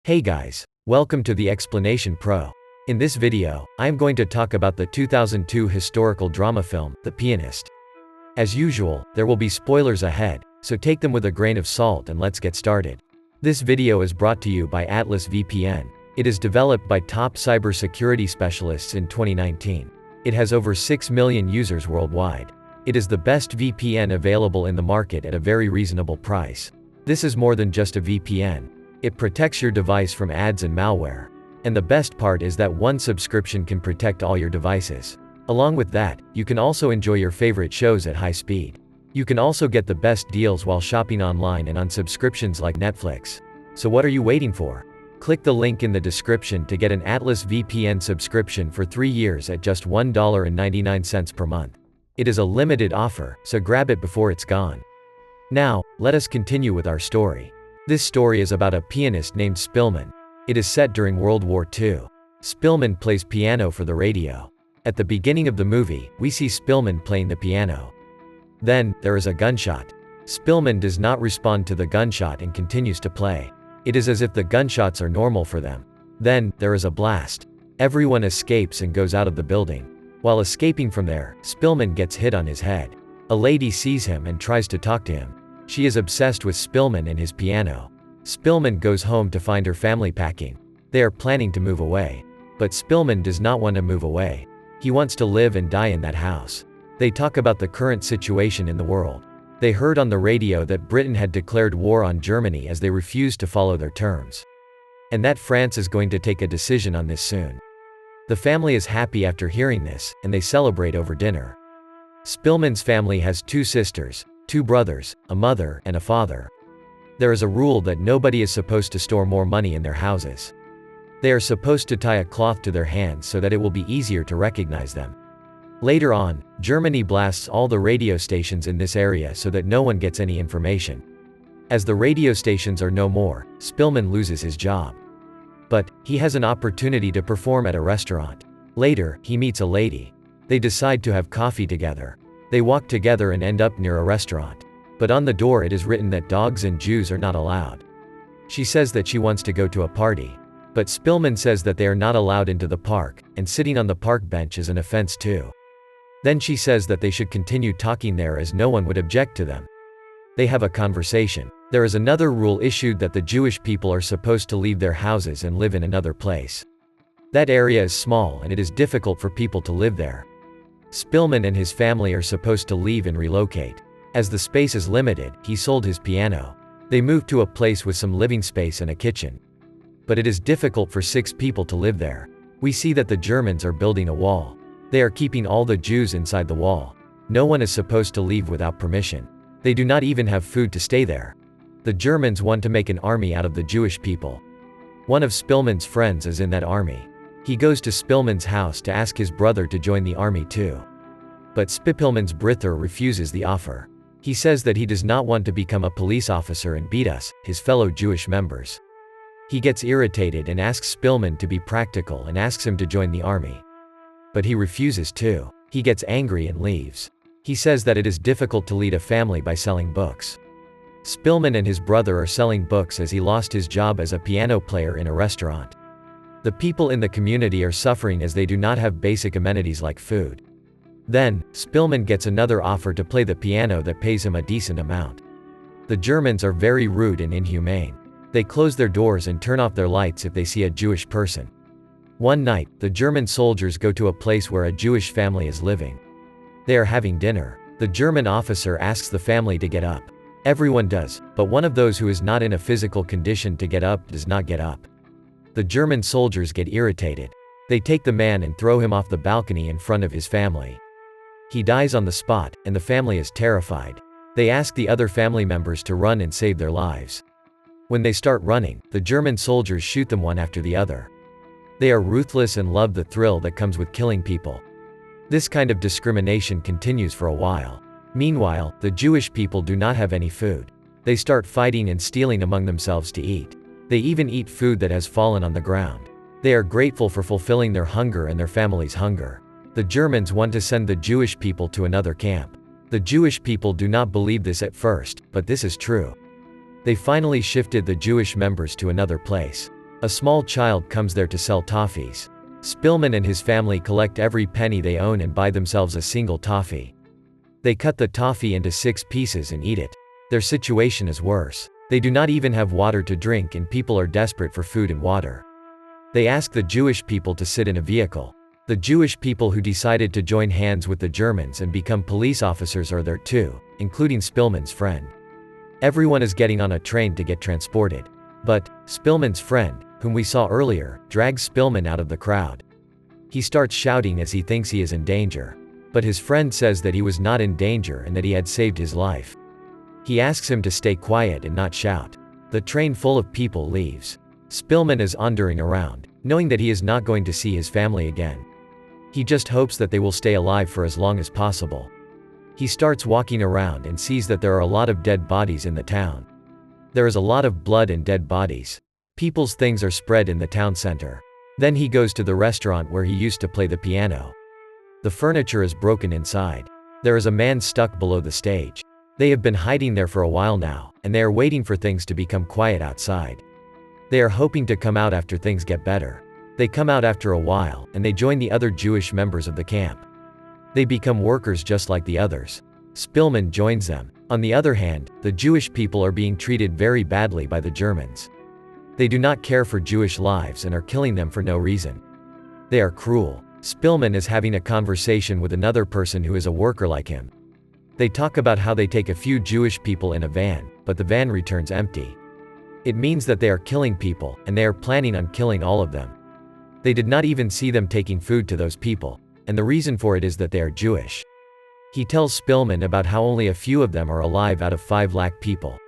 Hey guys, welcome to the Explanation Pro. In this video, I am going to talk about the 2002 historical drama film, The Pianist. As usual, there will be spoilers ahead, so take them with a grain of salt and let's get started. This video is brought to you by Atlas VPN. It is developed by top cybersecurity specialists in 2019. It has over 6 million users worldwide. It is the best VPN available in the market at a very reasonable price. This is more than just a VPN. It protects your device from ads and malware. And the best part is that one subscription can protect all your devices. Along with that, you can also enjoy your favorite shows at high speed. You can also get the best deals while shopping online and on subscriptions like Netflix. So what are you waiting for? Click the link in the description to get an Atlas VPN subscription for 3 years at just $1.99 per month. It is a limited offer, so grab it before it's gone. Now, let us continue with our story. This story is about a pianist named Spillman. It is set during World War II. Spillman plays piano for the radio. At the beginning of the movie, we see Spillman playing the piano. Then, there is a gunshot. Spillman does not respond to the gunshot and continues to play. It is as if the gunshots are normal for them. Then, there is a blast. Everyone escapes and goes out of the building. While escaping from there, Spillman gets hit on his head. A lady sees him and tries to talk to him. She is obsessed with Spillman and his piano. Spillman goes home to find her family packing. They are planning to move away. But Spillman does not want to move away. He wants to live and die in that house. They talk about the current situation in the world. They heard on the radio that Britain had declared war on Germany as they refused to follow their terms. And that France is going to take a decision on this soon. The family is happy after hearing this, and they celebrate over dinner. Spillman's family has 2 sisters, 2 brothers, a mother, and a father. There is a rule that nobody is supposed to store more money in their houses. They are supposed to tie a cloth to their hands so that it will be easier to recognize them. Later on, Germany blasts all the radio stations in this area so that no one gets any information. As the radio stations are no more, Spillman loses his job. But, he has an opportunity to perform at a restaurant. Later, he meets a lady. They decide to have coffee together. They walk together and end up near a restaurant. But on the door it is written that dogs and Jews are not allowed. She says that she wants to go to a party. But Spillman says that they are not allowed into the park, and sitting on the park bench is an offense too. Then she says that they should continue talking there as no one would object to them. They have a conversation. There is another rule issued that the Jewish people are supposed to leave their houses and live in another place. That area is small and it is difficult for people to live there. Spillman and his family are supposed to leave and relocate. As the space is limited, he sold his piano. They moved to a place with some living space and a kitchen. But it is difficult for 6 people to live there. We see that the Germans are building a wall. They are keeping all the Jews inside the wall. No one is supposed to leave without permission. They do not even have food to stay there. The Germans want to make an army out of the Jewish people. One of Spillman's friends is in that army. He goes to Spillman's house to ask his brother to join the army too. But Spillman's brother refuses the offer. He says that he does not want to become a police officer and beat us, his fellow Jewish members. He gets irritated and asks Spillman to be practical and asks him to join the army. But he refuses to. He gets angry and leaves. He says that it is difficult to lead a family by selling books. Spillman and his brother are selling books as he lost his job as a piano player in a restaurant. The people in the community are suffering as they do not have basic amenities like food. Then, Spillman gets another offer to play the piano that pays him a decent amount. The Germans are very rude and inhumane. They close their doors and turn off their lights if they see a Jewish person. One night, the German soldiers go to a place where a Jewish family is living. They are having dinner. The German officer asks the family to get up. Everyone does, but one of those who is not in a physical condition to get up does not get up. The German soldiers get irritated. They take the man and throw him off the balcony in front of his family. He dies on the spot, and the family is terrified. They ask the other family members to run and save their lives. When they start running, the German soldiers shoot them one after the other. They are ruthless and love the thrill that comes with killing people. This kind of discrimination continues for a while. Meanwhile, the Jewish people do not have any food. They start fighting and stealing among themselves to eat. They even eat food that has fallen on the ground. They are grateful for fulfilling their hunger and their family's hunger. The Germans want to send the Jewish people to another camp. The Jewish people do not believe this at first, but this is true. They finally shifted the Jewish members to another place. A small child comes there to sell toffees. Spillman and his family collect every penny they own and buy themselves a single toffee. They cut the toffee into 6 pieces and eat it. Their situation is worse. They do not even have water to drink and people are desperate for food and water. They ask the Jewish people to sit in a vehicle. The Jewish people who decided to join hands with the Germans and become police officers are there too, including Spillman's friend. Everyone is getting on a train to get transported. But Spillman's friend, whom we saw earlier, drags Spillman out of the crowd. He starts shouting as he thinks he is in danger. But his friend says that he was not in danger and that he had saved his life. He asks him to stay quiet and not shout. The train full of people leaves. Spillman is wandering around, knowing that he is not going to see his family again. He just hopes that they will stay alive for as long as possible. He starts walking around and sees that there are a lot of dead bodies in the town. There is a lot of blood and dead bodies. People's things are spread in the town center. Then he goes to the restaurant where he used to play the piano. The furniture is broken inside. There is a man stuck below the stage. They have been hiding there for a while now, and they are waiting for things to become quiet outside. They are hoping to come out after things get better. They come out after a while, and they join the other Jewish members of the camp. They become workers just like the others. Spillman joins them. On the other hand, the Jewish people are being treated very badly by the Germans. They do not care for Jewish lives and are killing them for no reason. They are cruel. Spillman is having a conversation with another person who is a worker like him. They talk about how they take a few Jewish people in a van, but the van returns empty. It means that they are killing people, and they are planning on killing all of them. They did not even see them taking food to those people, and the reason for it is that they are Jewish. He tells Spillman about how only a few of them are alive out of 5 lakh people.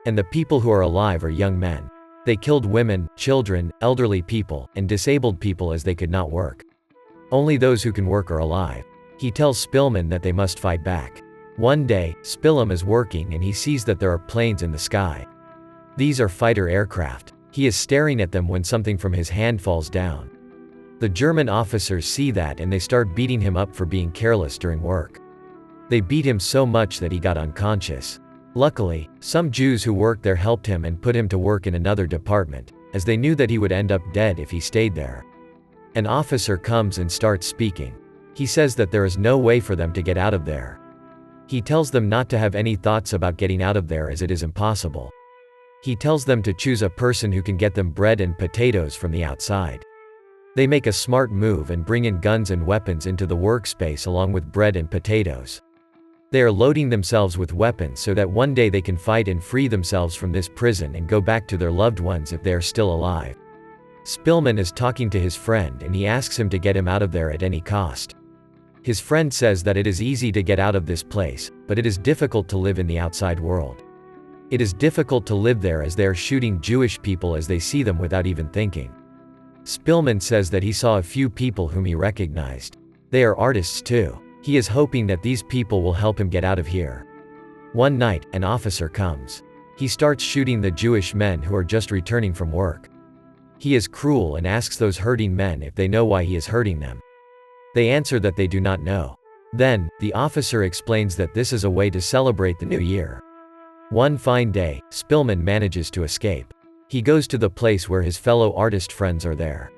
And the people who are alive are young men. They killed women, children, elderly people, and disabled people as they could not work. Only those who can work are alive. He tells Spillman that they must fight back. One day, Spillman is working and he sees that there are planes in the sky. These are fighter aircraft. He is staring at them when something from his hand falls down. The German officers see that and they start beating him up for being careless during work. They beat him so much that he got unconscious. Luckily, some Jews who worked there helped him and put him to work in another department, as they knew that he would end up dead if he stayed there. An officer comes and starts speaking. He says that there is no way for them to get out of there. He tells them not to have any thoughts about getting out of there as it is impossible. He tells them to choose a person who can get them bread and potatoes from the outside. They make a smart move and bring in guns and weapons into the workspace along with bread and potatoes. They are loading themselves with weapons so that one day they can fight and free themselves from this prison and go back to their loved ones if they are still alive. Spillman is talking to his friend and he asks him to get him out of there at any cost. His friend says that it is easy to get out of this place, but it is difficult to live in the outside world. It is difficult to live there as they are shooting Jewish people as they see them without even thinking. Spillman says that he saw a few people whom he recognized. They are artists too. He is hoping that these people will help him get out of here. One night, an officer comes. He starts shooting the Jewish men who are just returning from work. He is cruel and asks those hurting men if they know why he is hurting them. They answer that they do not know. Then, the officer explains that this is a way to celebrate the new year. One fine day, Spillman manages to escape. He goes to the place where his fellow artist friends are there.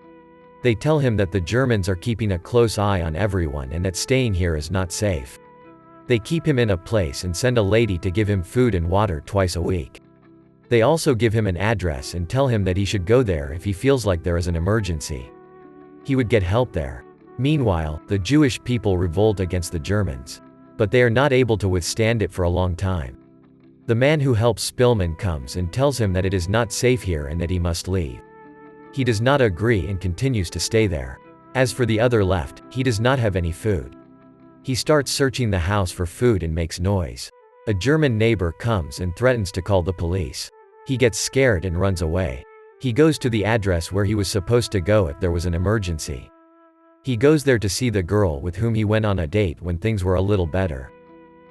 They tell him that the Germans are keeping a close eye on everyone and that staying here is not safe. They keep him in a place and send a lady to give him food and water twice a week. They also give him an address and tell him that he should go there if he feels like there is an emergency. He would get help there. Meanwhile, the Jewish people revolt against the Germans. But they are not able to withstand it for a long time. The man who helps Spillman comes and tells him that it is not safe here and that he must leave. He does not agree and continues to stay there. As for the other left, he does not have any food. He starts searching the house for food and makes noise. A German neighbor comes and threatens to call the police. He gets scared and runs away. He goes to the address where he was supposed to go if there was an emergency. He goes there to see the girl with whom he went on a date when things were a little better.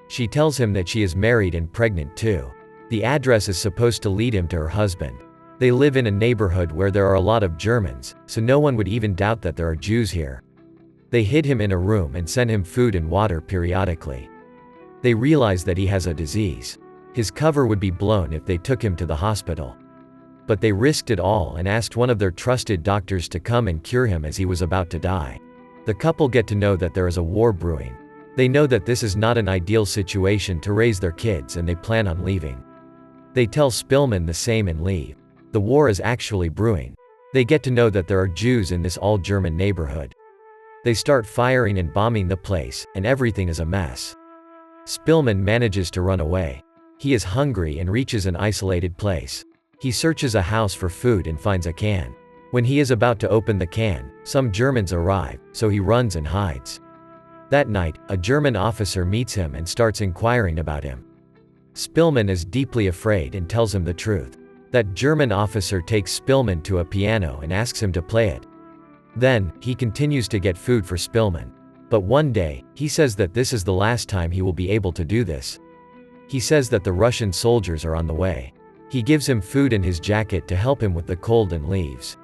She tells him that she is married and pregnant too. The address is supposed to lead him to her husband. They live in a neighborhood where there are a lot of Germans, so no one would even doubt that there are Jews here. They hid him in a room and send him food and water periodically. They realize that he has a disease. His cover would be blown if they took him to the hospital. But they risked it all and asked one of their trusted doctors to come and cure him as he was about to die. The couple get to know that there is a war brewing. They know that this is not an ideal situation to raise their kids and they plan on leaving. They tell Spillman the same and leave. The war is actually brewing. They get to know that there are Jews in this all-German neighborhood. They start firing and bombing the place, and everything is a mess. Spillman manages to run away. He is hungry and reaches an isolated place. He searches a house for food and finds a can. When he is about to open the can, some Germans arrive, so he runs and hides. That night, a German officer meets him and starts inquiring about him. Spillman is deeply afraid and tells him the truth. That German officer takes Spillman to a piano and asks him to play it. Then, he continues to get food for Spillman. But one day, he says that this is the last time he will be able to do this. He says that the Russian soldiers are on the way. He gives him food in his jacket to help him with the cold and leaves.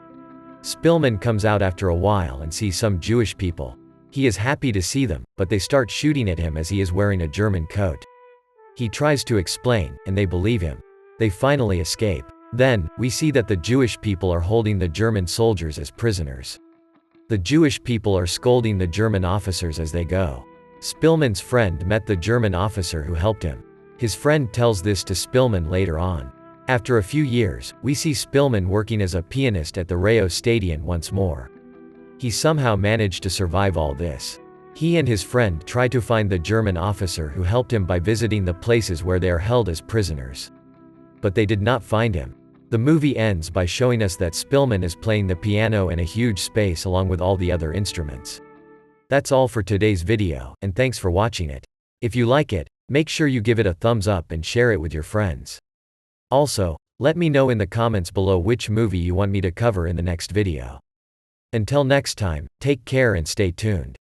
Spillman comes out after a while and sees some Jewish people. He is happy to see them, but they start shooting at him as he is wearing a German coat. He tries to explain, and they believe him. They finally escape. Then, we see that the Jewish people are holding the German soldiers as prisoners. The Jewish people are scolding the German officers as they go. Spillman's friend met the German officer who helped him. His friend tells this to Spillman later on. After a few years, we see Spillman working as a pianist at the Rayo Stadion once more. He somehow managed to survive all this. He and his friend try to find the German officer who helped him by visiting the places where they are held as prisoners. But they did not find him. The movie ends by showing us that Spillman is playing the piano in a huge space along with all the other instruments. That's all for today's video, and thanks for watching it. If you like it, make sure you give it a thumbs up and share it with your friends. Also, let me know in the comments below which movie you want me to cover in the next video. Until next time, take care and stay tuned.